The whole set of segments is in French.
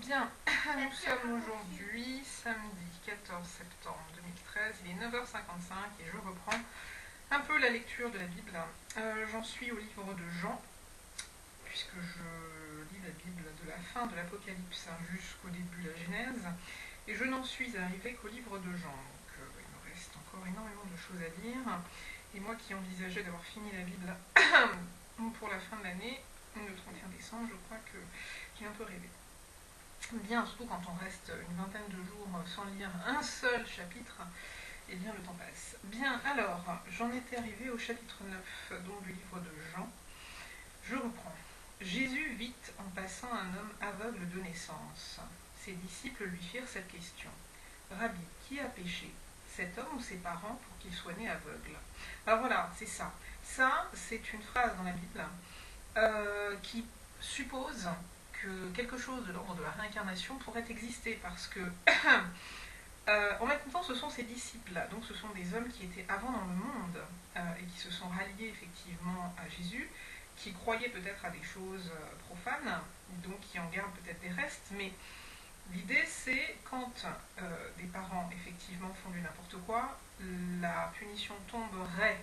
Bien, nous sommes aujourd'hui, samedi 14 septembre 2013, il est 9h55 et je reprends un peu la lecture de la Bible. J'en suis au livre de Jean, puisque je lis la Bible de la fin de l'Apocalypse jusqu'au début de la Genèse, et je n'en suis arrivée qu'au livre de Jean. Donc il me reste encore énormément de choses à lire, et moi qui envisageais d'avoir fini la Bible pour la fin de l'année, le 31 décembre, je crois que j'ai un peu rêvé. Bien, surtout quand on reste une vingtaine de jours sans lire un seul chapitre, et bien le temps passe. Bien, alors, j'en étais arrivée au chapitre 9, donc du livre de Jean. Je reprends. Jésus vit en passant un homme aveugle de naissance. Ses disciples lui firent cette question. Rabbi, qui a péché, cet homme ou ses parents, pour qu'il soit né aveugle? Alors voilà, c'est ça. Ça, c'est une phrase dans la Bible qui suppose que quelque chose de l'ordre de la réincarnation pourrait exister, parce que en même temps ce sont ses disciples, donc ce sont des hommes qui étaient avant dans le monde et qui se sont ralliés effectivement à Jésus, qui croyaient peut-être à des choses profanes, donc qui en gardent peut-être des restes, mais l'idée c'est quand des parents effectivement font du n'importe quoi, la punition tomberait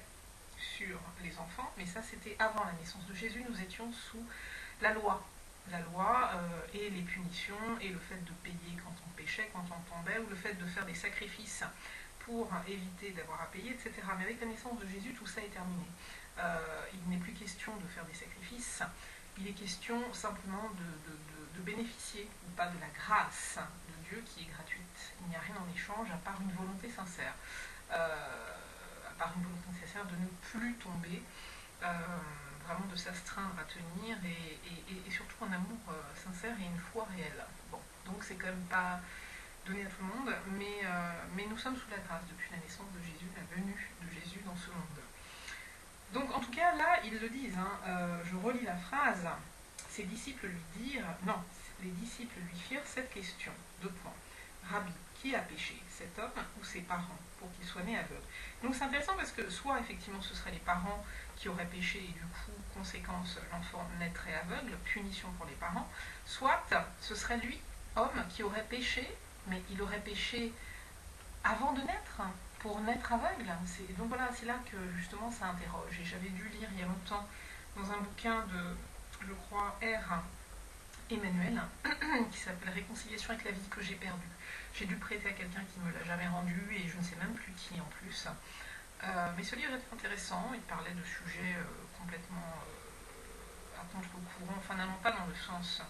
sur les enfants, mais ça c'était avant la naissance de Jésus, nous étions sous la loi et les punitions et le fait de payer quand on péchait, quand on tombait, ou le fait de faire des sacrifices pour éviter d'avoir à payer, etc. Mais avec la naissance de Jésus, tout ça est terminé. Il n'est plus question de faire des sacrifices, il est question simplement de bénéficier ou pas de la grâce de Dieu qui est gratuite. Il n'y a rien en échange à part une volonté sincère. De ne plus tomber, vraiment de s'astreindre à tenir et surtout un amour sincère et une foi réelle. Bon, donc c'est quand même pas donné à tout le monde, mais nous sommes sous la grâce depuis la naissance de Jésus, la venue de Jésus dans ce monde. Donc en tout cas là ils le disent, je relis la phrase, ses disciples lui dirent, non, les disciples lui firent cette question, deux points. Rabbi, qui a péché, cet homme ou ses parents, pour qu'il soit né aveugle? Donc c'est intéressant parce que soit effectivement ce seraient les parents qui auraient péché et du coup, conséquence, l'enfant naîtrait aveugle, punition pour les parents, soit ce serait lui, homme, qui aurait péché, mais il aurait péché avant de naître, pour naître aveugle. Donc voilà, c'est là que justement ça interroge. Et j'avais dû lire il y a longtemps dans un bouquin de, je crois, R. Emmanuel, qui s'appelle Réconciliation avec la vie que j'ai perdue. J'ai dû le prêter à quelqu'un qui ne me l'a jamais rendu et je ne sais même plus qui en plus. Mais ce livre était intéressant, il parlait de sujets complètement à contre-courant, enfin non pas dans le sens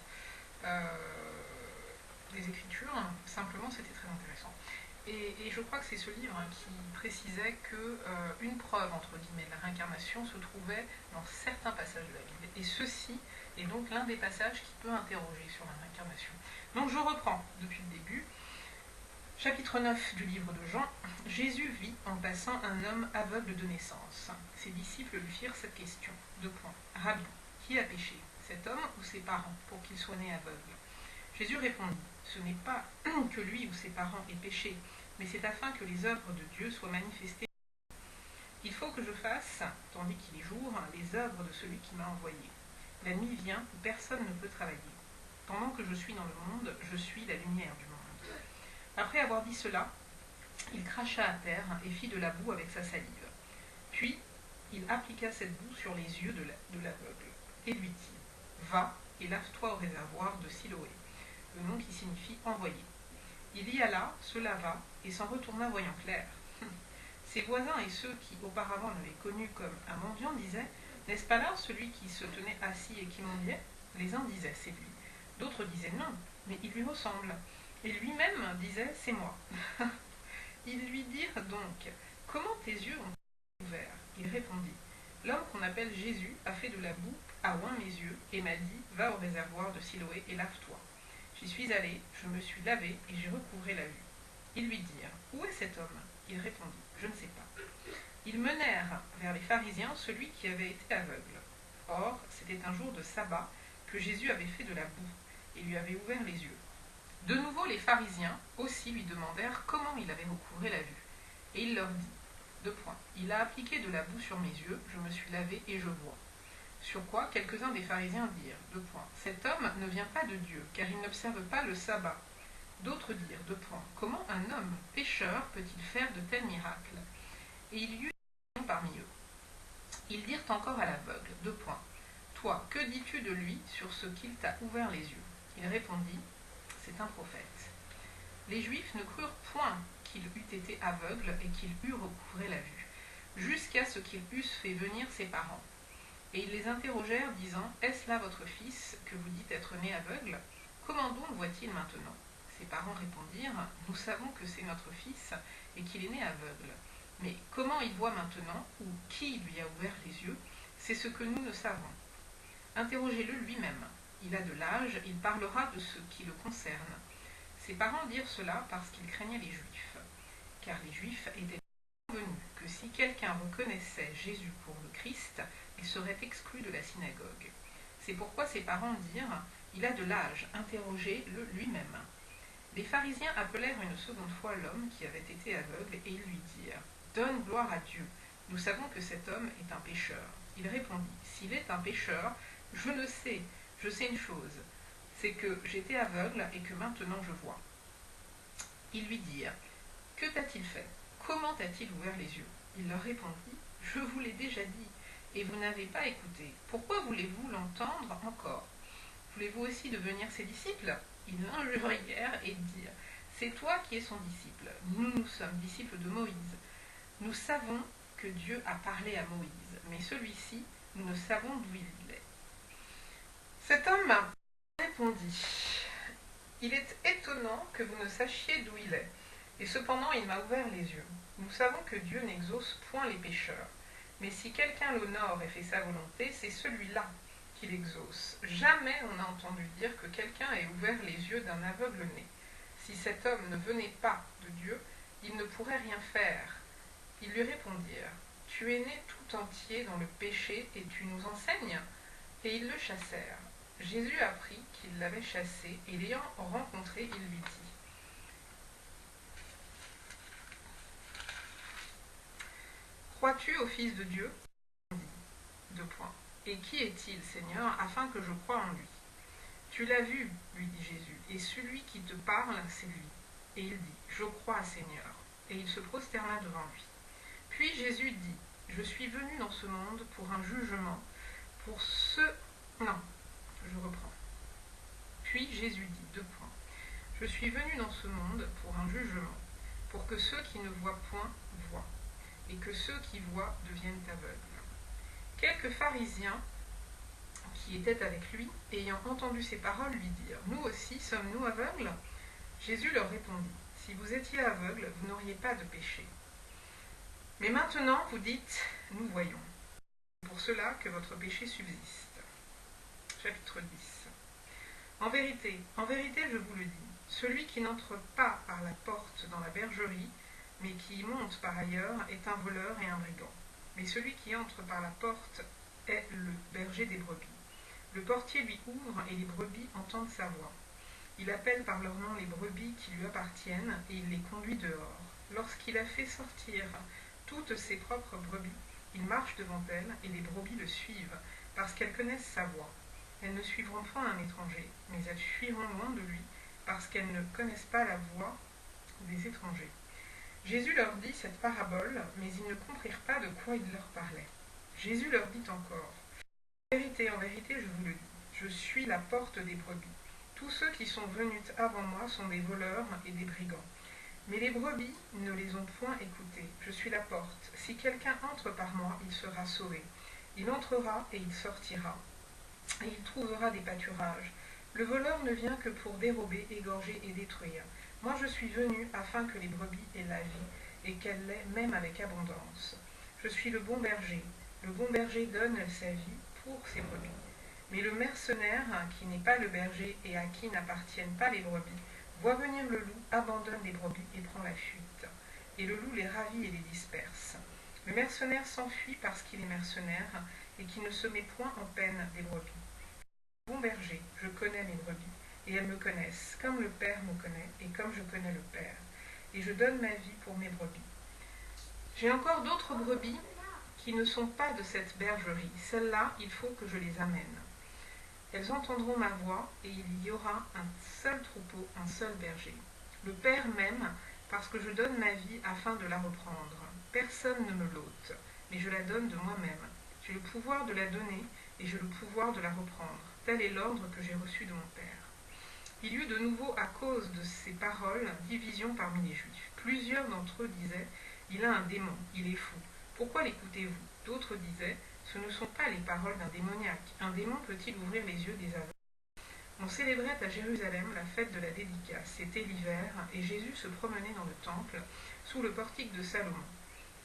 des Écritures, simplement c'était très intéressant. Et je crois que c'est ce livre qui précisait qu'une preuve, entre guillemets, de la réincarnation se trouvait dans certains passages de la Bible. Et ceci est donc l'un des passages qui peut interroger sur la réincarnation. Donc je reprends depuis le début. Chapitre 9 du livre de Jean. Jésus vit en passant un homme aveugle de naissance. Ses disciples lui firent cette question. Deux points. Rabbi, qui a péché, cet homme ou ses parents, pour qu'il soit né aveugle? Jésus répondit, ce n'est pas que lui ou ses parents aient péché, mais c'est afin que les œuvres de Dieu soient manifestées. Il faut que je fasse, tandis qu'il est jour, les œuvres de celui qui m'a envoyé. La nuit vient où personne ne peut travailler. Pendant que je suis dans le monde, je suis la lumière du monde. Après avoir dit cela, il cracha à terre et fit de la boue avec sa salive. Puis, il appliqua cette boue sur les yeux de l'aveugle et lui dit, va et lave-toi au réservoir de Siloé, le nom qui signifie envoyé. Il y alla, se lava et s'en retourna voyant clair. Ses voisins et ceux qui auparavant l'avaient connu comme un mendiant disaient, n'est-ce pas là celui qui se tenait assis et qui mendiait? Les uns disaient, c'est lui. D'autres disaient, non, mais il lui ressemble. Et lui-même disait, c'est moi. Ils lui dirent donc, comment tes yeux ont-ils ouverts? Il répondit, l'homme qu'on appelle Jésus a fait de la boue, a oint mes yeux et m'a dit, va au réservoir de Siloé et lave-toi. J'y suis allé, je me suis lavé et j'ai recouvré la vue. Ils lui dirent, où est cet homme? Il répondit, je ne sais pas. Ils menèrent vers les pharisiens celui qui avait été aveugle. Or, c'était un jour de sabbat que Jésus avait fait de la boue et lui avait ouvert les yeux. De nouveau, les pharisiens aussi lui demandèrent comment il avait recouvré la vue. Et il leur dit, deux points, il a appliqué de la boue sur mes yeux, je me suis lavé et je vois. Sur quoi quelques-uns des pharisiens dirent, cet homme ne vient pas de Dieu, car il n'observe pas le sabbat. D'autres dirent, comment un homme pécheur peut-il faire de tels miracles? Et il y eut des parmi eux. Ils dirent encore à l'aveugle, toi, que dis-tu de lui sur ce qu'il t'a ouvert les yeux? Il répondit, c'est un prophète. Les Juifs ne crurent point qu'il eût été aveugle et qu'il eût recouvré la vue, jusqu'à ce qu'ils eussent fait venir ses parents. Et ils les interrogèrent, disant, est-ce là votre fils, que vous dites être né aveugle? Comment donc voit-il maintenant? Ses parents répondirent, nous savons que c'est notre fils et qu'il est né aveugle. Mais comment il voit maintenant, ou qui lui a ouvert les yeux, c'est ce que nous ne savons. Interrogez-le lui-même. Il a de l'âge, il parlera de ce qui le concerne. Ses parents dirent cela parce qu'ils craignaient les Juifs, car les Juifs étaient convenus que si quelqu'un reconnaissait Jésus pour le Christ, il serait exclu de la synagogue. C'est pourquoi ses parents dirent, il a de l'âge, interrogez-le lui-même. Les pharisiens appelèrent une seconde fois l'homme qui avait été aveugle et ils lui dirent, donne gloire à Dieu, nous savons que cet homme est un pécheur. Il répondit, s'il est un pécheur, je sais une chose, c'est que j'étais aveugle et que maintenant je vois. Ils lui dirent, que t'a-t-il fait? Comment t'a-t-il ouvert les yeux? Il leur répondit, je vous l'ai déjà dit, et vous n'avez pas écouté. Pourquoi voulez-vous l'entendre encore? Voulez-vous aussi devenir ses disciples? Ils l'injurièrent et dirent, c'est toi qui es son disciple. Nous sommes disciples de Moïse. Nous savons que Dieu a parlé à Moïse, mais celui-ci, nous ne savons d'où il est. Cet homme répondit, il est étonnant que vous ne sachiez d'où il est, et cependant il m'a ouvert les yeux. Nous savons que Dieu n'exauce point les pécheurs, mais si quelqu'un l'honore et fait sa volonté, c'est celui-là qui l'exauce. Jamais on n'a entendu dire que quelqu'un ait ouvert les yeux d'un aveugle-né. Si cet homme ne venait pas de Dieu, il ne pourrait rien faire. Ils lui répondirent, tu es né tout entier dans le péché et tu nous enseignes? Et ils le chassèrent. Jésus apprit qu'il l'avait chassé et l'ayant rencontré, il lui dit, crois-tu au Fils de Dieu? Et qui est-il, Seigneur, afin que je croie en lui? Tu l'as vu, lui dit Jésus, et celui qui te parle, c'est lui. Et il dit, je crois, Seigneur. Et il se prosterna devant lui. Puis Jésus dit, je suis venu dans ce monde pour un jugement, pour ceux... Non, je reprends. Puis Jésus dit, je suis venu dans ce monde pour un jugement, pour que ceux qui ne voient point voient, et que ceux qui voient deviennent aveugles. Quelques pharisiens qui étaient avec lui, ayant entendu ces paroles, lui dirent, nous aussi sommes-nous aveugles? Jésus leur répondit, si vous étiez aveugles, vous n'auriez pas de péché. Mais maintenant, vous dites, nous voyons. C'est pour cela que votre péché subsiste. Chapitre 10. En vérité, je vous le dis, celui qui n'entre pas par la porte dans la bergerie, mais qui y monte par ailleurs, est un voleur et un brigand. Mais celui qui entre par la porte est le berger des brebis. Le portier lui ouvre et les brebis entendent sa voix. Il appelle par leur nom les brebis qui lui appartiennent et il les conduit dehors. Lorsqu'il a fait sortir toutes ses propres brebis, il marche devant elles et les brebis le suivent parce qu'elles connaissent sa voix. Elles ne suivront point un étranger, mais elles fuiront loin de lui parce qu'elles ne connaissent pas la voix des étrangers. Jésus leur dit cette parabole, mais ils ne comprirent pas de quoi il leur parlait. Jésus leur dit encore, en vérité, je vous le dis, je suis la porte des brebis. Tous ceux qui sont venus avant moi sont des voleurs et des brigands. Mais les brebis ne les ont point écoutés. Je suis la porte. Si quelqu'un entre par moi, il sera sauvé. Il entrera et il sortira, et il trouvera des pâturages. Le voleur ne vient que pour dérober, égorger et détruire. Moi je suis venu afin que les brebis aient la vie, et qu'elle l'ait même avec abondance. Je suis le bon berger. Le bon berger donne sa vie pour ses brebis. Mais le mercenaire, qui n'est pas le berger et à qui n'appartiennent pas les brebis, voit venir le loup, abandonne les brebis et prend la fuite. Et le loup les ravit et les disperse. Le mercenaire s'enfuit parce qu'il est mercenaire et qu'il ne se met point en peine des brebis. Bon berger, je connais mes brebis, et elles me connaissent, comme le Père me connaît, et comme je connais le Père. Et je donne ma vie pour mes brebis. J'ai encore d'autres brebis qui ne sont pas de cette bergerie. Celles-là, il faut que je les amène. Elles entendront ma voix, et il y aura un seul troupeau, un seul berger. Le Père m'aime, parce que je donne ma vie afin de la reprendre. Personne ne me l'ôte, mais je la donne de moi-même. J'ai le pouvoir de la donner, et j'ai le pouvoir de la reprendre. Tel est l'ordre que j'ai reçu de mon Père. Il y eut de nouveau, à cause de ces paroles, division parmi les Juifs. Plusieurs d'entre eux disaient, « Il a un démon, il est fou. Pourquoi l'écoutez-vous » D'autres disaient, « Ce ne sont pas les paroles d'un démoniaque. Un démon peut-il ouvrir les yeux des aveugles ?» On célébrait à Jérusalem la fête de la dédicace. C'était l'hiver, et Jésus se promenait dans le temple, sous le portique de Salomon.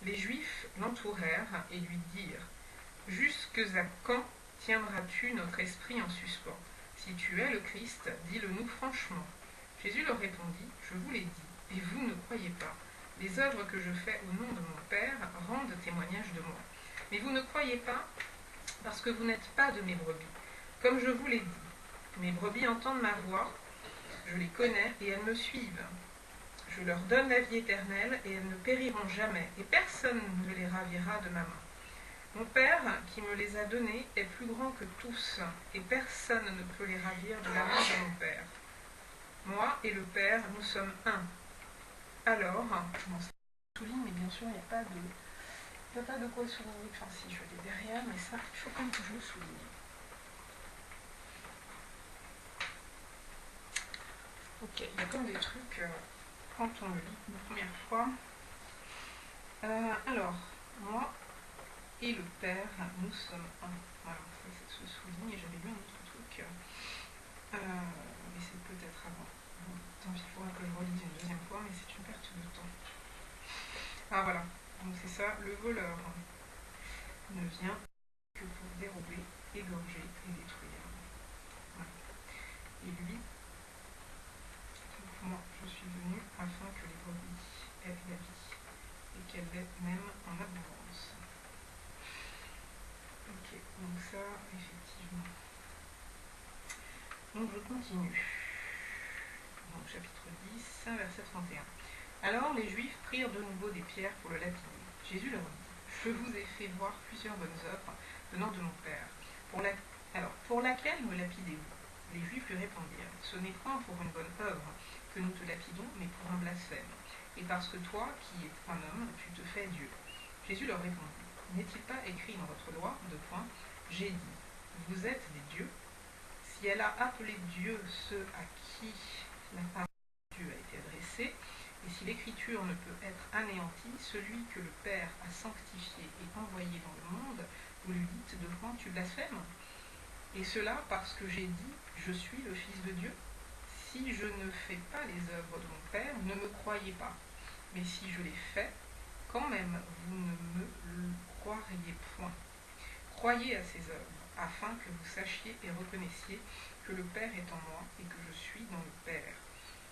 Les Juifs l'entourèrent et lui dirent, « Jusque à quand tiendras-tu notre esprit en suspens ? Si tu es le Christ, dis-le-nous franchement. » Jésus leur répondit, « Je vous l'ai dit, et vous ne croyez pas. Les œuvres que je fais au nom de mon Père rendent témoignage de moi. Mais vous ne croyez pas, parce que vous n'êtes pas de mes brebis. Comme je vous l'ai dit, mes brebis entendent ma voix, je les connais et elles me suivent. Je leur donne la vie éternelle et elles ne périront jamais, et personne ne les ravira de ma main. Mon Père, qui me les a donnés, est plus grand que tous, et personne ne peut les ravir de la main de mon Père. Moi et le Père, nous sommes un. Alors, je m'en souligne, mais bien sûr, il n'y a pas de quoi souligner. Enfin, si, je l'ai derrière, mais ça, il faut quand même que je le souligne. Ok, il y a comme des trucs, quand on le lit la première fois. Alors, moi et le Père, nous sommes un. Voilà, ça se souligne, et j'avais lu un autre truc, mais c'est peut-être avant. Tant pis, il faudra que je relise une deuxième fois, mais c'est une perte de temps. Ah voilà, donc c'est ça, le voleur ne vient que pour dérober, égorger et détruire. Voilà. Et lui, moi, je suis venu afin que les brebis aient la vie, et qu'elle l'ait même en abondance. Ok, donc ça, effectivement. Donc je continue. Donc chapitre 10, verset 31. Alors les Juifs prirent de nouveau des pierres pour le lapider. Jésus leur dit, « Je vous ai fait voir plusieurs bonnes œuvres venant de mon Père. Pour laquelle me lapidez-vous » Les Juifs lui répondirent, « Ce n'est point pour une bonne œuvre que nous te lapidons, mais pour un blasphème. Et parce que toi, qui es un homme, tu te fais Dieu. » Jésus leur répondit, « N'est-il pas écrit dans votre loi, J'ai dit, vous êtes des dieux. Si elle a appelé Dieu ceux à qui la parole de Dieu a été adressée, et si l'écriture ne peut être anéantie, celui que le Père a sanctifié et envoyé dans le monde, vous lui dites de quoi tu blasphèmes ? Et cela parce que j'ai dit, je suis le Fils de Dieu. Si je ne fais pas les œuvres de mon Père, ne me croyez pas. Mais si je les fais, quand même, vous ne me le croiriez point. Croyez à ces œuvres, afin que vous sachiez et reconnaissiez que le Père est en moi et que je suis dans le Père.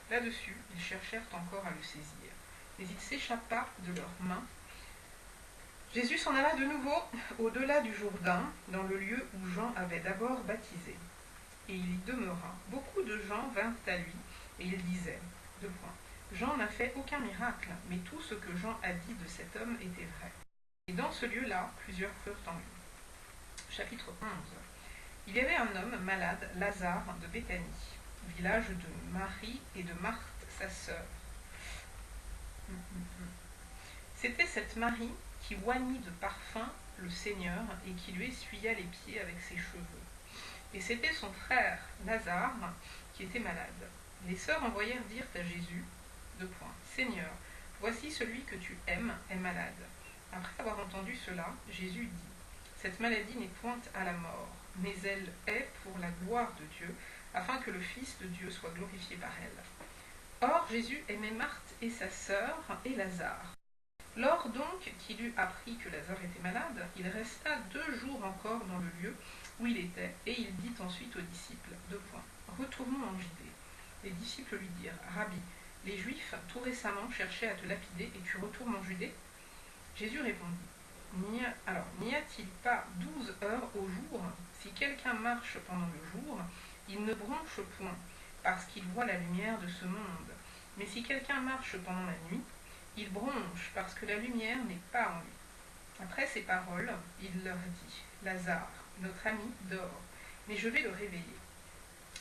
Là-dessus, ils cherchèrent encore à le saisir, mais il s'échappa de leurs mains. Jésus s'en alla de nouveau au-delà du Jourdain, dans le lieu où Jean avait d'abord baptisé. Et il y demeura. Beaucoup de gens vinrent à lui, et ils disaient, Jean n'a fait aucun miracle, mais tout ce que Jean a dit de cet homme était vrai. Et dans ce lieu-là, plusieurs crurent en lui. Chapitre 11. Il y avait un homme malade, Lazare, de Béthanie, village de Marie et de Marthe, sa sœur. C'était cette Marie qui oignit de parfum le Seigneur et qui lui essuya les pieds avec ses cheveux. Et c'était son frère, Lazare, qui était malade. Les sœurs envoyèrent dire à Jésus, Seigneur, voici celui que tu aimes est malade. Après avoir entendu cela, Jésus dit, cette maladie n'est point à la mort, mais elle est pour la gloire de Dieu, afin que le Fils de Dieu soit glorifié par elle. Or, Jésus aimait Marthe et sa sœur et Lazare. Lors donc qu'il eut appris que Lazare était malade, il resta 2 jours encore dans le lieu où il était, et il dit ensuite aux disciples, Retournons en Judée. Les disciples lui dirent, Rabbi, les Juifs tout récemment cherchaient à te lapider, et tu retournes en Judée ? Jésus répondit, n'y a-t-il pas 12 heures au jour ? Si quelqu'un marche pendant le jour, il ne bronche point, parce qu'il voit la lumière de ce monde. Mais si quelqu'un marche pendant la nuit, il bronche, parce que la lumière n'est pas en lui. Après ces paroles, il leur dit, « Lazare, notre ami, dort, mais je vais le réveiller. »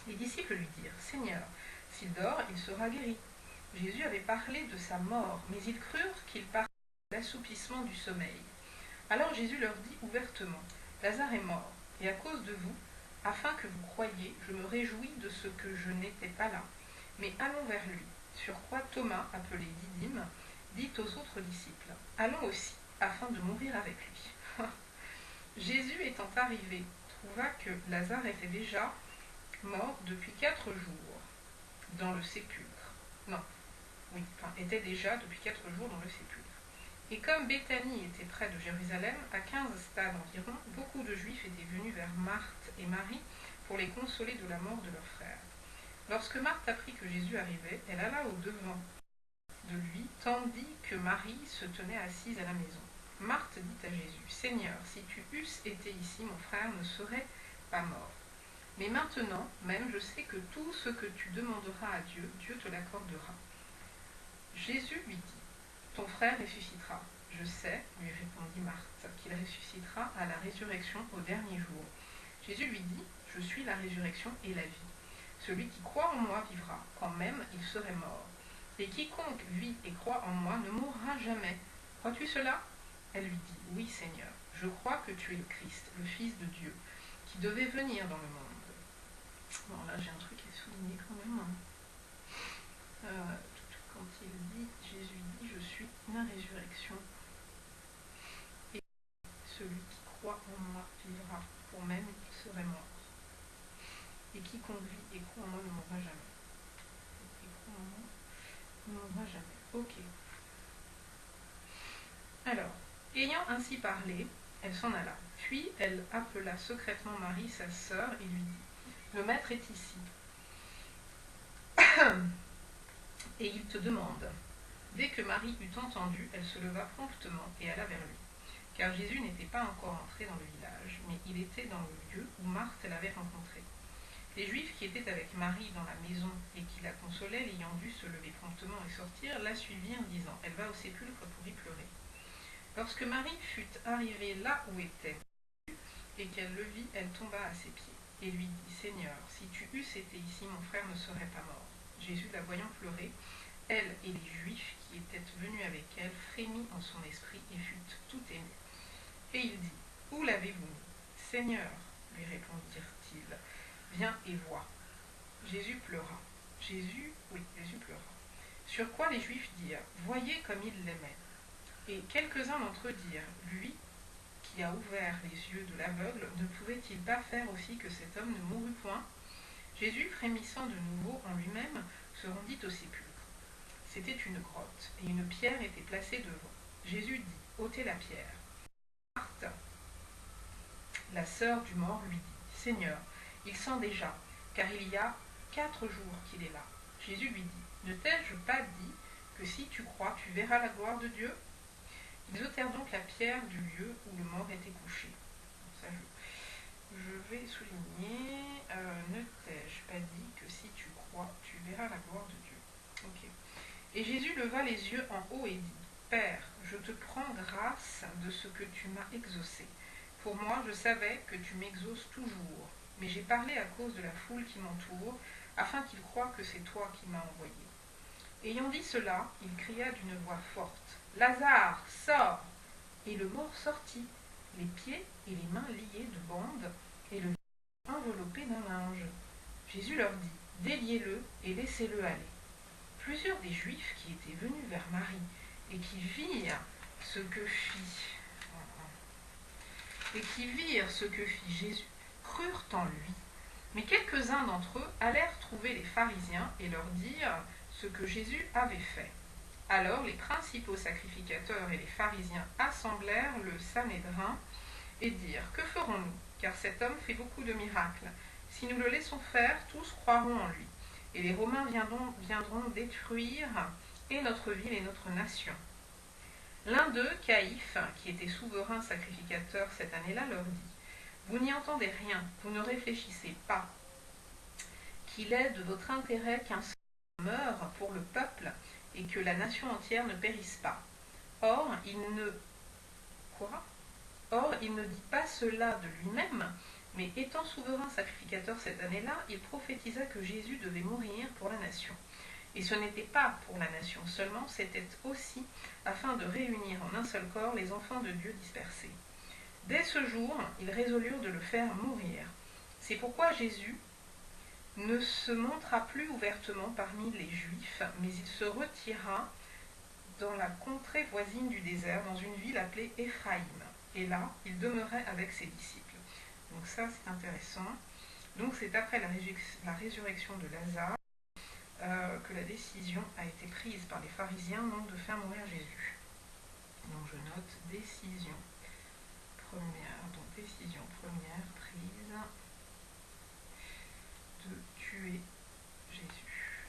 Les disciples lui dirent, « Seigneur, s'il dort, il sera guéri. » Jésus avait parlé de sa mort, mais ils crurent qu'il parlait de l'assoupissement du sommeil. Alors Jésus leur dit ouvertement, « Lazare est mort, et à cause de vous, afin que vous croyiez, je me réjouis de ce que je n'étais pas là. Mais allons vers lui. » Sur quoi Thomas, appelé Didyme, dit aux autres disciples, « Allons aussi, afin de mourir avec lui. » Jésus étant arrivé, trouva que Lazare était déjà mort depuis 4 jours dans le sépulcre. Était déjà depuis 4 jours dans le sépulcre. Et comme Béthanie était près de Jérusalem, à 15 stades environ, beaucoup de Juifs étaient venus vers Marthe et Marie pour les consoler de la mort de leur frère. Lorsque Marthe apprit que Jésus arrivait, elle alla au-devant de lui, tandis que Marie se tenait assise à la maison. Marthe dit à Jésus, « Seigneur, si tu eusses été ici, mon frère ne serait pas mort. Mais maintenant, même, je sais que tout ce que tu demanderas à Dieu, Dieu te l'accordera. » Jésus lui dit, « Ton frère ressuscitera. » « Je sais, lui répondit Marthe, qu'il ressuscitera à la résurrection au dernier jour. » Jésus lui dit, « Je suis la résurrection et la vie. Celui qui croit en moi vivra, quand même il serait mort. Et quiconque vit et croit en moi ne mourra jamais. Crois-tu cela ?» Elle lui dit, « Oui, Seigneur, je crois que tu es le Christ, le Fils de Dieu, qui devait venir dans le monde. » Bon, là j'ai un truc à souligner quand même. Quand Jésus dit, « Je suis la résurrection. » Et celui qui croit en moi vivra, pour même il serait mort. Et quiconque vit et croit en moi ne mourra jamais. Et croit en moi ne mourra jamais. Ok. Alors, ayant ainsi parlé, elle s'en alla. Puis elle appela secrètement Marie, sa sœur, et lui dit, « Le maître est ici. Et il te demande. » Dès que Marie eut entendu, elle se leva promptement et alla vers lui. Car Jésus n'était pas encore entré dans le village, mais il était dans le lieu où Marthe l'avait rencontré. Les Juifs qui étaient avec Marie dans la maison et qui la consolaient, l'ayant dû se lever promptement et sortir, la suivirent, disant, « Elle va au sépulcre pour y pleurer. » Lorsque Marie fut arrivée là où était Jésus, et qu'elle le vit, elle tomba à ses pieds, et lui dit, « Seigneur, si tu eusses été ici, mon frère ne serait pas mort. » Jésus, la voyant pleurer, elle et les Juifs qui étaient venus avec elle, frémit en son esprit et fut tout ému. Et il dit, « Où l'avez-vous mis ? » « Seigneur, lui répondirent-ils, viens et vois. » Jésus pleura. Jésus pleura. Sur quoi les Juifs dirent, « Voyez comme il l'aimait. » Et quelques-uns d'entre eux dirent, « Lui qui a ouvert les yeux de l'aveugle, ne pouvait-il pas faire aussi que cet homme ne mourût point ?» Jésus, frémissant de nouveau en lui-même, se rendit au sépulcre. C'était une grotte, et une pierre était placée devant. Jésus dit, « ôtez la pierre. » Marthe, la sœur du mort, lui dit, « Seigneur, il sent déjà, car il y a 4 jours qu'il est là. » Jésus lui dit, « Ne t'ai-je pas dit que si tu crois, tu verras la gloire de Dieu ?» Ils ôtèrent donc la pierre du lieu où le mort était couché. Ça, je vais souligner, ne t'ai-je pas dit que si tu crois, tu verras la gloire de Dieu. Ok. Et Jésus leva les yeux en haut et dit, « Père, je te prends grâce de ce que tu m'as exaucé. Pour moi, je savais que tu m'exauces toujours, mais j'ai parlé à cause de la foule qui m'entoure, afin qu'ils croient que c'est toi qui m'as envoyé. » Ayant dit cela, il cria d'une voix forte, « Lazare, sors !» Et le mort sortit, les pieds et les mains liés de bandes, et le visage enveloppé d'un linge. Jésus leur dit, « Déliez-le et laissez-le aller. » Plusieurs des Juifs qui étaient venus vers Marie et qui virent ce que fit Jésus crurent en lui. Mais quelques-uns d'entre eux allèrent trouver les pharisiens et leur dirent ce que Jésus avait fait. Alors les principaux sacrificateurs et les pharisiens assemblèrent le Sanhédrin et dirent, « Que ferons-nous ? Car cet homme fait beaucoup de miracles. Si nous le laissons faire, tous croiront en lui. Et les Romains viendront détruire et notre ville et notre nation. » L'un d'eux, Caïphe, qui était souverain sacrificateur cette année-là, leur dit, « Vous n'y entendez rien, vous ne réfléchissez pas qu'il est de votre intérêt qu'un seul meure pour le peuple et que la nation entière ne périsse pas. Or, il ne... Quoi ? Or, il ne dit pas cela de lui-même, mais étant souverain sacrificateur cette année-là, il prophétisa que Jésus devait mourir pour la nation. Et ce n'était pas pour la nation seulement, c'était aussi afin de réunir en un seul corps les enfants de Dieu dispersés. Dès ce jour, ils résolurent de le faire mourir. C'est pourquoi Jésus ne se montra plus ouvertement parmi les Juifs, mais il se retira dans la contrée voisine du désert, dans une ville appelée Éphraïm. Et là, il demeurait avec ses disciples. Donc ça, c'est intéressant. Donc c'est après la résurrection de Lazare que la décision a été prise par les pharisiens donc de faire mourir Jésus. Donc je note décision première prise de tuer Jésus.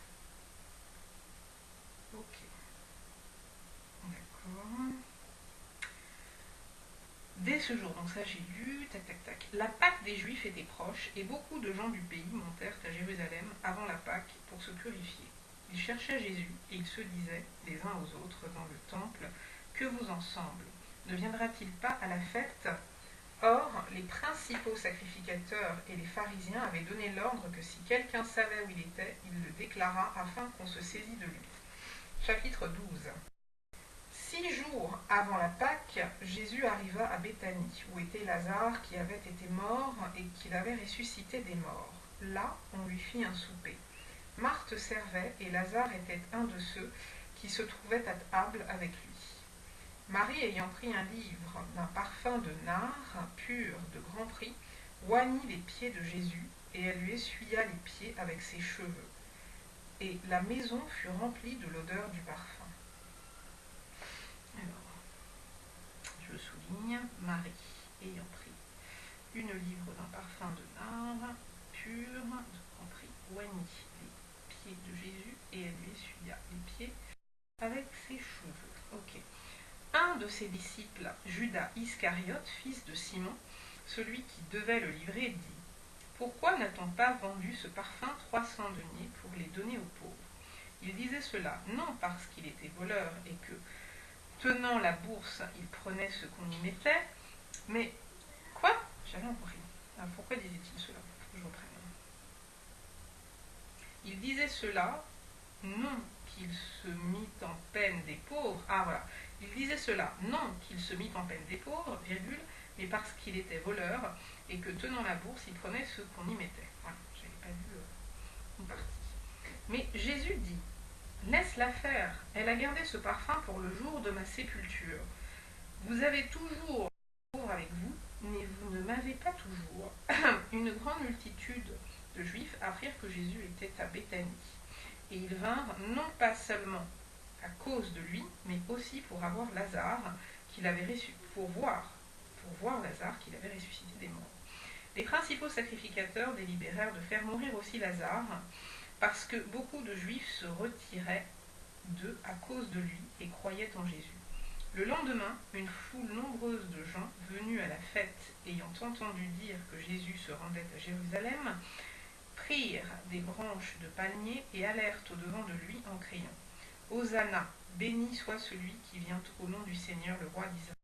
Ok. D'accord. Dès ce jour, donc ça j'ai lu, tac. La Pâque des Juifs était proche et beaucoup de gens du pays montèrent à Jérusalem avant la Pâque pour se purifier. Ils cherchaient Jésus et ils se disaient les uns aux autres dans le temple, que vous en semble? Ne viendra-t-il pas à la fête? Or, les principaux sacrificateurs et les pharisiens avaient donné l'ordre que si quelqu'un savait où il était, il le déclarât afin qu'on se saisît de lui. Chapitre 12. 6 jours avant la Pâque, Jésus arriva à Béthanie, où était Lazare qui avait été mort et qu'il avait ressuscité des morts. Là, on lui fit un souper. Marthe servait et Lazare était un de ceux qui se trouvaient à table avec lui. Marie, ayant pris un livre d'un parfum de nard pur de grand prix, oignit les pieds de Jésus et elle lui essuya les pieds avec ses cheveux. Et la maison fut remplie de l'odeur du parfum. Alors, je souligne, Marie, ayant pris une livre d'un parfum de nard pur de grand prix, oignit les pieds de Jésus et elle lui essuya les pieds avec ses cheveux. Ok. Un de ses disciples, Judas Iscariote, fils de Simon, celui qui devait le livrer, dit « Pourquoi n'a-t-on pas vendu ce parfum 300 deniers pour les donner aux pauvres ?» Il disait cela non parce qu'il était voleur et que, tenant la bourse, il prenait ce qu'on y mettait, mais... Quoi? J'avais compris. Alors pourquoi disait-il cela? Je reprenne. Il disait cela non qu'il se mit en peine des pauvres. Ah voilà. Il disait cela, non qu'il se mit en peine des pauvres, virgule, mais parce qu'il était voleur et que tenant la bourse, il prenait ce qu'on y mettait. Voilà, je n'avais pas vu une partie. Mais Jésus dit, laisse-la faire, elle a gardé ce parfum pour le jour de ma sépulture. Vous avez toujours pauvre avec vous, mais vous ne m'avez pas toujours. Une grande multitude de Juifs apprirent que Jésus était à Béthanie. Et ils vinrent non pas seulement à cause de lui, mais aussi pour avoir Lazare qu'il avait pour voir Lazare qu'il avait ressuscité des morts. Les principaux sacrificateurs délibérèrent de faire mourir aussi Lazare, parce que beaucoup de Juifs se retiraient d'eux à cause de lui et croyaient en Jésus. Le lendemain, une foule nombreuse de gens venus à la fête, ayant entendu dire que Jésus se rendait à Jérusalem, prirent des branches de palmier et allèrent au-devant de lui en criant « Hosanna, béni soit celui qui vient au nom du Seigneur, le roi d'Israël. »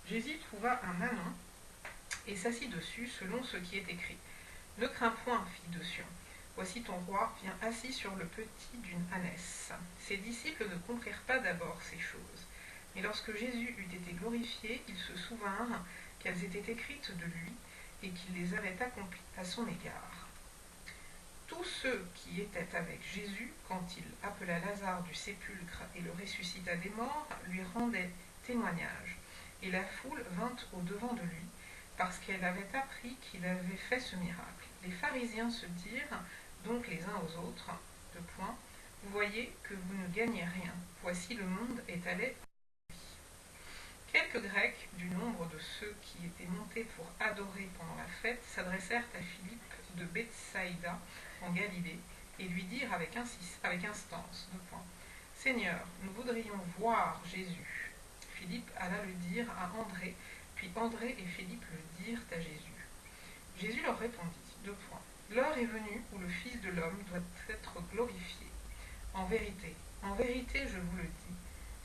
Jésus trouva un ânon et s'assit dessus selon ce qui est écrit. « Ne crains point, fille de Sion, voici ton roi vient assis sur le petit d'une ânesse. » Ses disciples ne comprirent pas d'abord ces choses. Mais lorsque Jésus eut été glorifié, ils se souvinrent qu'elles étaient écrites de lui et qu'il les avait accomplies à son égard. Tous ceux qui étaient avec Jésus, quand il appela Lazare du sépulcre et le ressuscita des morts, lui rendaient témoignage. Et la foule vint au-devant de lui, parce qu'elle avait appris qu'il avait fait ce miracle. Les pharisiens se dirent donc les uns aux autres, vous voyez que vous ne gagnez rien, voici le monde est allé. Quelques Grecs, du nombre de ceux qui étaient montés pour adorer pendant la fête, s'adressèrent à Philippe de Bethsaïda, en Galilée, et lui dirent avec instance, Seigneur, nous voudrions voir Jésus. Philippe alla le dire à André, puis André et Philippe le dirent à Jésus. Jésus leur répondit, l'heure est venue où le Fils de l'homme doit être glorifié. En vérité, je vous le dis,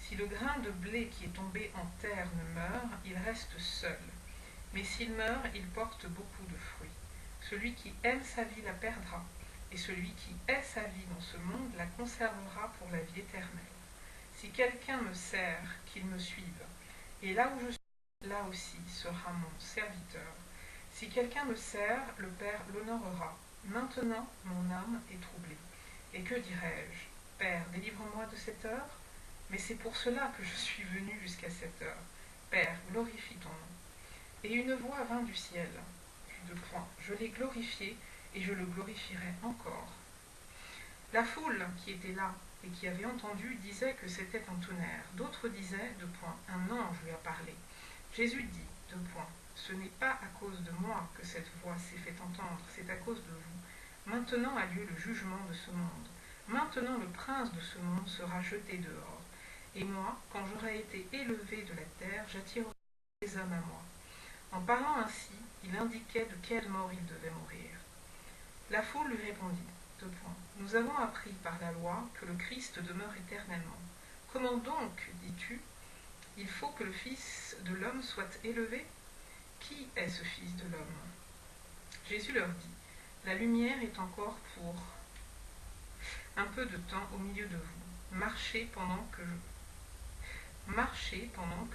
Si le grain de blé qui est tombé en terre ne meurt, il reste seul. Mais s'il meurt, il porte beaucoup de fruits. Celui qui aime sa vie la perdra, et celui qui hait sa vie dans ce monde la conservera pour la vie éternelle. Si quelqu'un me sert, qu'il me suive. Et là où je suis, là aussi sera mon serviteur. Si quelqu'un me sert, le Père l'honorera. Maintenant, mon âme est troublée. Et que dirai-je? Père, délivre-moi de cette heure. Mais c'est pour cela que je suis venu jusqu'à cette heure. Père, glorifie ton nom. Et une voix vint du ciel. Je l'ai glorifié et je le glorifierai encore. La foule qui était là et qui avait entendu disait que c'était un tonnerre. D'autres disaient, un ange lui a parlé. Jésus dit, ce n'est pas à cause de moi que cette voix s'est fait entendre, c'est à cause de vous. Maintenant a lieu le jugement de ce monde. Maintenant le prince de ce monde sera jeté dehors. Et moi, quand j'aurai été élevé de la terre, j'attirerai les hommes à moi. En parlant ainsi, il indiquait de quelle mort il devait mourir. La foule lui répondit, nous avons appris par la loi que le Christ demeure éternellement. Comment donc, dis-tu, il faut que le Fils de l'homme soit élevé? Qui est ce Fils de l'homme? Jésus leur dit, la lumière est encore pour un peu de temps au milieu de vous. Marchez pendant que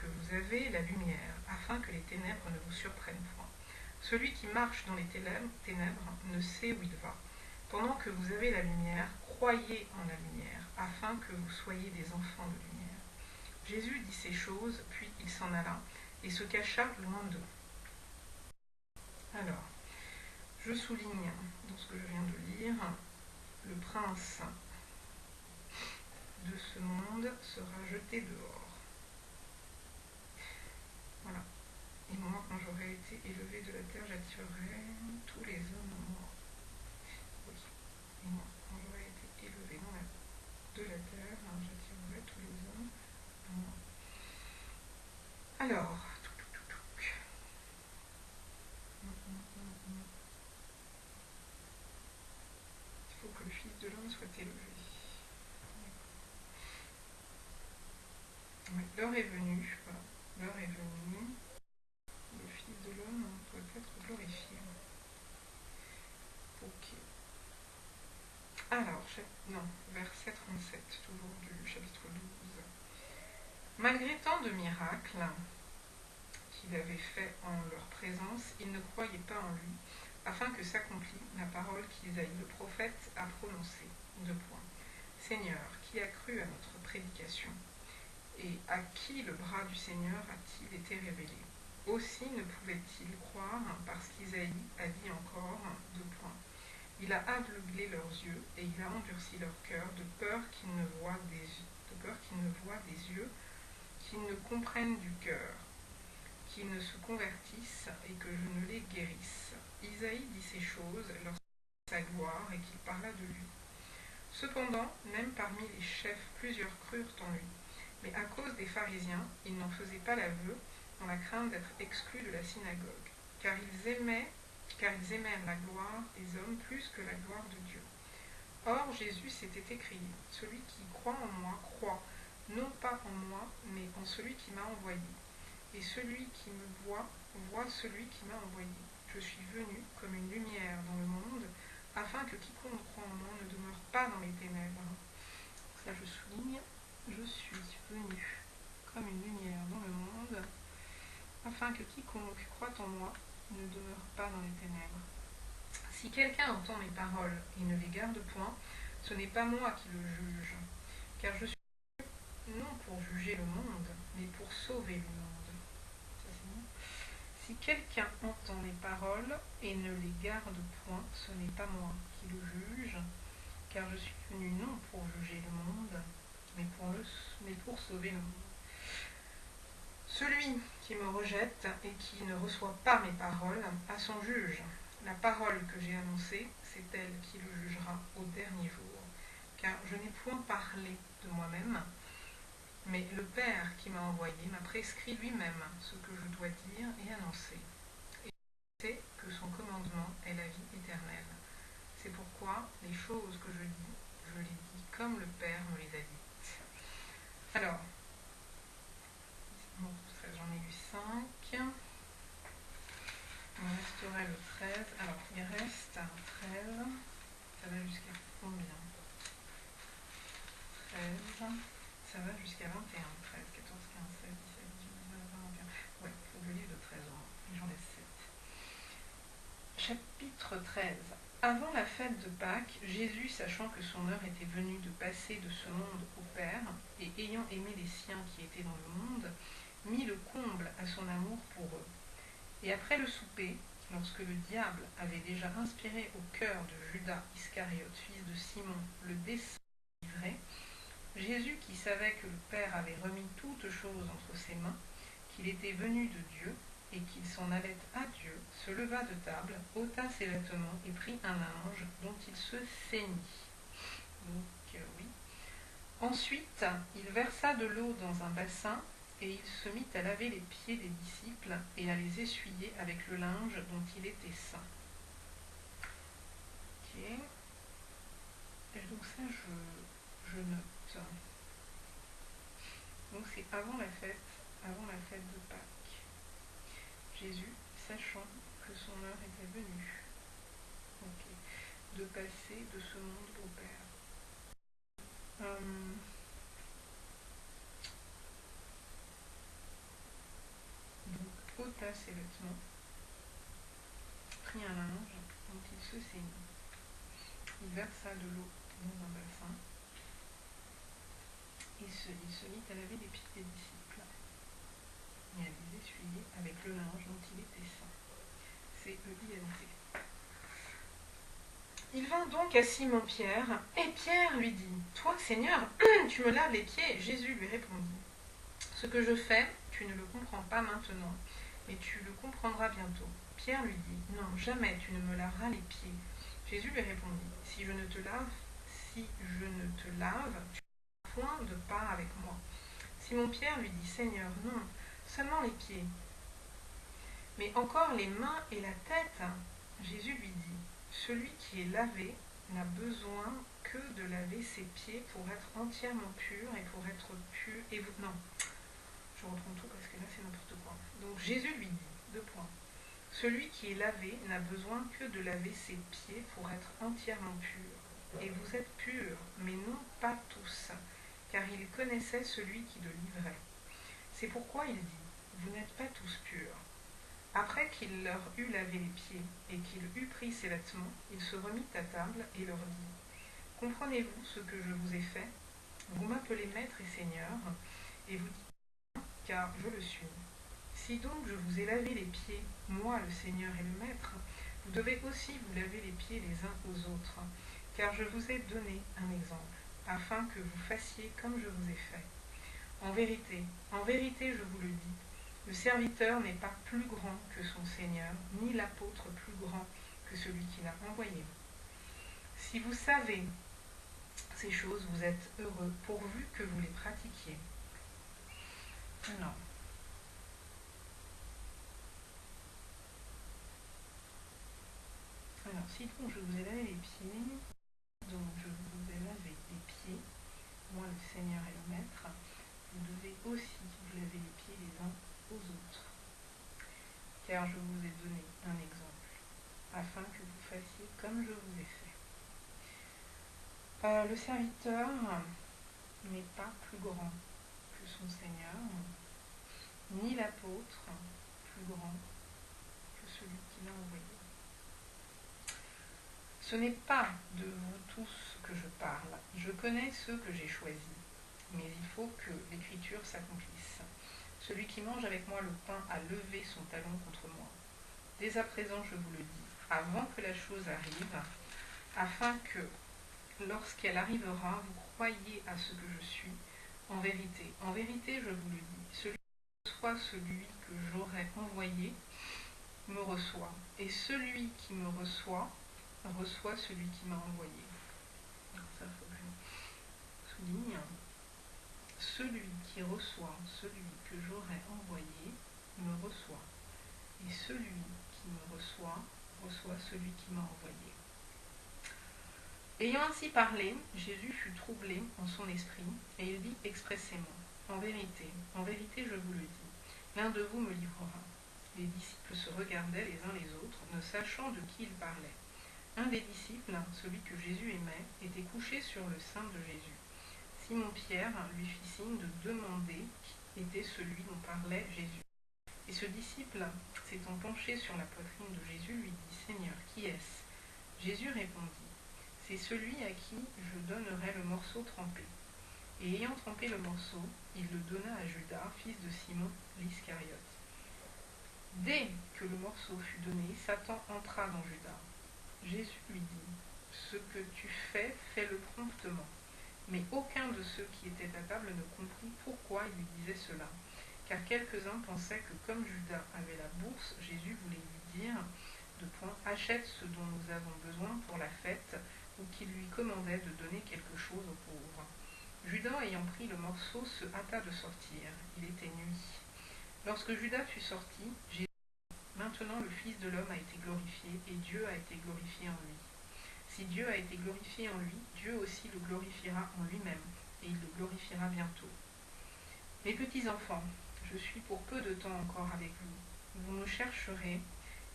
vous avez la lumière, afin que les ténèbres ne vous surprennent point. Celui qui marche dans les ténèbres ne sait où il va. Pendant que vous avez la lumière, croyez en la lumière, afin que vous soyez des enfants de lumière. Jésus dit ces choses, puis il s'en alla et se cacha loin d'eux. Alors, je souligne dans ce que je viens de lire, le prince de ce monde sera jeté dehors. Voilà. Et moi, quand j'aurai été élevé de la terre, j'attirerai tous les hommes à moi. Oui. Et moi, quand j'aurai été élevé de la terre, j'attirerai tous les hommes à moi. Alors, il faut que le Fils de l'homme soit élevé. Oui, l'heure est venue. Voilà. L'heure est venue. Le Fils de l'homme doit être glorifié. Ok. Alors, verset 37, toujours du chapitre 12. Malgré tant de miracles qu'il avait faits en leur présence, ils ne croyaient pas en lui, afin que s'accomplît la parole qu'Isaïe le prophète a prononcée. Seigneur, qui a cru à notre prédication? Et à qui le bras du Seigneur a-t-il été révélé? Aussi ne pouvait-il croire parce qu'Isaïe a dit encore, il a aveuglé leurs yeux et il a endurci leur cœur de peur qu'ils ne voient des yeux, qu'ils ne comprennent du cœur, qu'ils ne se convertissent et que je ne les guérisse. Isaïe dit ces choses lorsqu'il vit sa gloire et qu'il parla de lui. Cependant, même parmi les chefs, plusieurs crurent en lui. Mais à cause des pharisiens, ils n'en faisaient pas l'aveu, dans la crainte d'être exclus de la synagogue, car ils aimèrent la gloire des hommes plus que la gloire de Dieu. Or, Jésus s'était écrié, « Celui qui croit en moi croit, non pas en moi, mais en celui qui m'a envoyé. Et celui qui me voit, voit celui qui m'a envoyé. Je suis venu comme une lumière dans le monde, afin que quiconque croit en moi ne demeure pas dans les ténèbres. » Ça, je souligne, je suis venu comme une lumière dans le monde, afin que quiconque croit en moi ne demeure pas dans les ténèbres. Si quelqu'un entend mes paroles et ne les garde point, ce n'est pas moi qui le juge, car je suis venu non pour juger le monde, mais pour sauver le monde. Ça, c'est bon. Si quelqu'un entend mes paroles et ne les garde point, ce n'est pas moi qui le juge, car je suis venu non pour juger le monde, mais pour sauver le monde. Celui qui me rejette et qui ne reçoit pas mes paroles a son juge. La parole que j'ai annoncée, c'est elle qui le jugera au dernier jour. Car je n'ai point parlé de moi-même, mais le Père qui m'a envoyé m'a prescrit lui-même ce que je dois dire et annoncer. Et je sais que son commandement est la vie éternelle. C'est pourquoi les choses que je dis, je les dis comme le Père me les a dites. Alors, ça? Ça va jusqu'à 21, 13, 14, 15, 16, 17, 18, 19, 20, 21. Ouais, il faut que je lise de 13 ans, et j'en laisse 7. Chapitre 13. Avant la fête de Pâques, Jésus, sachant que son heure était venue de passer de ce monde au Père, et ayant aimé les siens qui étaient dans le monde, mit le comble à son amour pour eux. Et après le souper, lorsque le diable avait déjà inspiré au cœur de Judas Iscariote, fils de Simon, le dessein de livrer, Jésus, qui savait que le Père avait remis toutes choses entre ses mains, qu'il était venu de Dieu, et qu'il s'en allait à Dieu, se leva de table, ôta ses vêtements et prit un linge dont il se ceignit. Donc, oui. Ensuite, il versa de l'eau dans un bassin, et il se mit à laver les pieds des disciples et à les essuyer avec le linge dont il était ceint. Ok. Et donc ça, je note. Donc c'est avant la fête de Pâques. Jésus, sachant que son heure était venue, de passer de ce monde au Père. Donc, ôta ses vêtements, prit un linge dont il se ceignit. Il versa de l'eau dans un bassin et il se mit à laver les pieds des disciples et à les essuyer avec le linge dont il était ceint. C'est EINT. Il vint donc à Simon-Pierre, et Pierre lui dit, « Toi, Seigneur, tu me laves les pieds ?» Jésus lui répondit, « Ce que je fais, tu ne le comprends pas maintenant, mais tu le comprendras bientôt. » Pierre lui dit, « Non, jamais tu ne me laveras les pieds. » Jésus lui répondit, « Si je ne te lave, tu n'auras point de part avec moi. » Simon-Pierre lui dit, « Seigneur, non, seulement les pieds. » « Mais encore les mains et la tête. » Jésus lui dit, « Celui qui est lavé n'a besoin que de laver ses pieds pour être entièrement pur et pour être pur. » Et vous, non, je reprends tout parce que là c'est n'importe quoi. Donc Jésus lui dit, deux points. Celui qui est lavé n'a besoin que de laver ses pieds pour être entièrement pur. Et vous êtes purs, mais non pas tous, car il connaissait celui qui le livrait. C'est pourquoi il dit, vous n'êtes pas tous purs. Après qu'il leur eut lavé les pieds et qu'il eut pris ses vêtements, il se remit à table et leur dit, comprenez-vous ce que je vous ai fait? Vous m'appelez maître et seigneur, et vous dites, car je le suis. Si donc je vous ai lavé les pieds, moi le Seigneur et le Maître, vous devez aussi vous laver les pieds les uns aux autres, car je vous ai donné un exemple, afin que vous fassiez comme je vous ai fait. En vérité, je vous le dis, le serviteur n'est pas plus grand que son Seigneur, ni l'apôtre plus grand que celui qui l'a envoyé. Si vous savez ces choses, vous êtes heureux, pourvu que vous les pratiquiez. Alors, si donc je vous ai lavé les pieds, donc je vous ai lavé les pieds, moi le Seigneur et le Maître, vous devez aussi vous laver les pieds les uns aux autres. Car je vous ai donné un exemple, afin que vous fassiez comme je vous ai fait. Le serviteur n'est pas plus grand que son Seigneur, ni l'apôtre plus grand que celui qui l'a envoyé. Ce n'est pas de vous tous que je parle, je connais ceux que j'ai choisis, mais il faut que l'écriture s'accomplisse. Celui qui mange avec moi le pain a levé son talon contre moi. Dès à présent, je vous le dis, avant que la chose arrive, afin que, lorsqu'elle arrivera, vous croyiez à ce que je suis. En vérité, je vous le dis, celui qui reçoit celui que j'aurai envoyé me reçoit, et celui qui me reçoit celui qui m'a envoyé. Alors ça, il faut que je souligne. Celui qui reçoit celui que j'aurai envoyé me reçoit, et celui qui me reçoit celui qui m'a envoyé. Ayant ainsi parlé, Jésus fut troublé en son esprit, et il dit expressément, en vérité, je vous le dis, l'un de vous me livrera. Les disciples se regardaient les uns les autres, ne sachant de qui il parlait. Un des disciples, celui que Jésus aimait, était couché sur le sein de Jésus. Simon-Pierre lui fit signe de demander qui était celui dont parlait Jésus. Et ce disciple, s'étant penché sur la poitrine de Jésus, lui dit « Seigneur, qui est-ce » Jésus répondit « C'est celui à qui je donnerai le morceau trempé. » Et ayant trempé le morceau, il le donna à Judas, fils de Simon l'Iscariote. Dès que le morceau fut donné, Satan entra dans Judas. Jésus lui dit « Ce que tu fais, fais-le promptement. » Mais aucun de ceux qui étaient à table ne comprit pourquoi il lui disait cela. Car quelques-uns pensaient que comme Judas avait la bourse, Jésus voulait lui dire « Achète ce dont nous avons besoin pour la fête » ou qu'il lui commandait de donner quelque chose aux pauvres. Judas, ayant pris le morceau, se hâta de sortir. Il était nuit. Lorsque Judas fut sorti, Jésus dit « Maintenant le Fils de l'homme a été glorifié, et Dieu a été glorifié en lui. Si Dieu a été glorifié en lui, Dieu aussi le glorifiera en lui-même, et il le glorifiera bientôt. Mes petits enfants, je suis pour peu de temps encore avec vous. Vous me chercherez,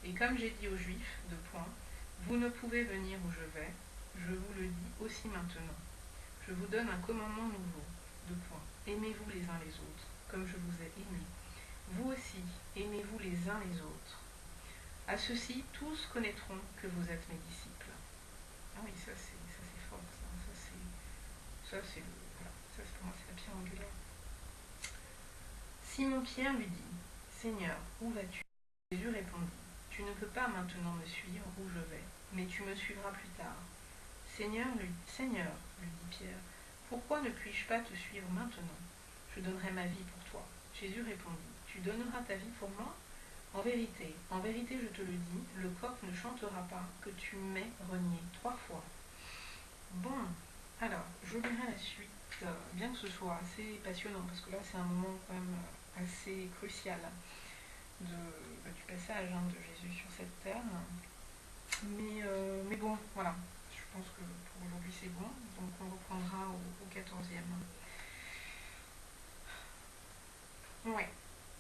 et comme j'ai dit aux Juifs, vous ne pouvez venir où je vais, je vous le dis aussi maintenant. Je vous donne un commandement nouveau, aimez-vous les uns les autres, comme je vous ai aimés. Vous aussi, aimez-vous les uns les autres. À ceci, tous connaîtront que vous êtes mes disciples. Ah oui, ça c'est fort, pour moi c'est la pierre angulaire. Simon-Pierre lui dit, Seigneur, où vas-tu? Jésus répondit, tu ne peux pas maintenant me suivre où je vais, mais tu me suivras plus tard. Seigneur, lui dit Pierre, pourquoi ne puis-je pas te suivre maintenant? Je donnerai ma vie pour toi. Jésus répondit, tu donneras ta vie pour moi? En vérité, je te le dis, le coq ne chantera pas que tu m'aies renié 3 fois. Bon, alors, je lirai la suite, bien que ce soit assez passionnant, parce que là c'est un moment quand même assez crucial du passage de Jésus sur cette terre. Mais bon, voilà, je pense que pour aujourd'hui c'est bon, donc on reprendra au 14e. Ouais,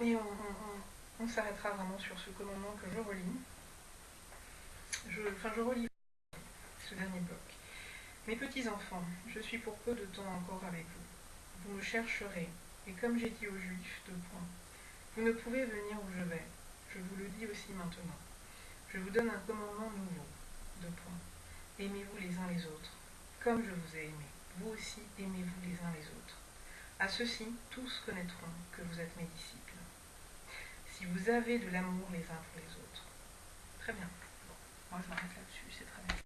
et on s'arrêtera vraiment sur ce commandement que je relis. Je relis ce dernier bloc. Mes petits enfants, je suis pour peu de temps encore avec vous. Vous me chercherez, et comme j'ai dit aux Juifs, vous ne pouvez venir où je vais. Je vous le dis aussi maintenant. Je vous donne un commandement nouveau, aimez-vous les uns les autres, comme je vous ai aimé. Vous aussi, aimez-vous les uns les autres. À ceci, tous connaîtront que vous êtes mes disciples, si vous avez de l'amour les uns pour les autres. Très bien. Bon, moi je m'arrête là-dessus, c'est très bien.